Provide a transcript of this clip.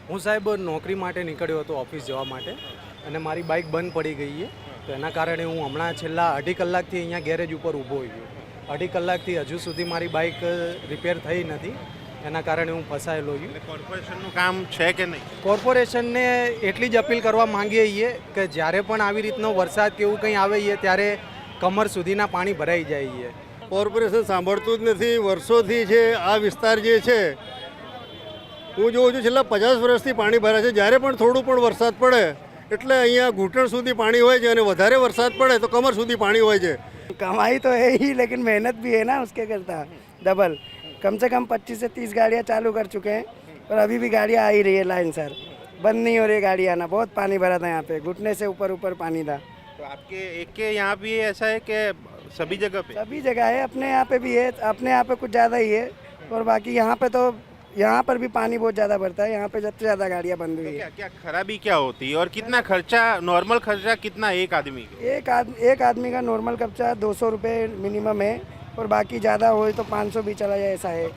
હું સાહેબ નોકરી માટે નીકળ્યો હતો ઓફિસ જવા માટે અને મારી બાઇક બંધ પડી ગઈ છે. તો એના કારણે હું હમણાં છેલ્લા અઢી કલાકથી અહીંયા ગેરેજ ઉપર ઊભો ગયો. અઢી કલાકથી હજુ સુધી મારી બાઇક રિપેર થઈ નથી. એના કારણે હું ફસાયેલો છું. કોર્પોરેશનનું કામ છે કે નહીં? કોર્પોરેશનને એટલી જ અપીલ કરવા માંગીએ છીએ કે જ્યારે પણ આવી રીતનો વરસાદ કે એવું કંઈ આવે છે ત્યારે કમર સુધીના પાણી ભરાઈ જાય છે. કોર્પોરેશન સાંભળતું જ નથી. વર્ષોથી છે આ વિસ્તાર જે છે, હું જોઉં છું છેલ્લા 50 વર્ષથી પાણી ભરાય છે. જ્યારે પણ થોડું પણ વરસાદ પડે એટલે અહીંયા ઘૂંટણ સુધી પાણી હોય છે અને વધારે વરસાદ પડે તો કમર સુધી પાણી હોય છે. कमाई तो है ही, लेकिन मेहनत भी है ना उसके करता डबल. कम से कम 25 से 30 गाड़ियाँ चालू कर चुके हैं और अभी भी गाड़ियाँ आ ही रही है लाइन सर. बंद नहीं हो रही गाड़ी आना. बहुत पानी भरा था यहाँ पे, घुटने से ऊपर ऊपर पानी था. तो आपके एक के यहाँ भी ऐसा है कि सभी जगह पे? सभी जगह है. अपने यहाँ पे भी है, अपने यहाँ पे कुछ ज़्यादा ही है और बाकी यहाँ पे तो यहाँ पर भी पानी बहुत ज़्यादा भरता है. यहाँ पे सबसे ज़्यादा गाड़ियाँ बंद हुई है. क्या क्या खराबी क्या होती है और कितना खर्चा, नॉर्मल खर्चा कितना एक आदमी का? एक आदमी का नॉर्मल खर्चा 200 रुपये मिनिमम है और बाकी ज़्यादा हो तो 500 भी चला जाए, ऐसा है.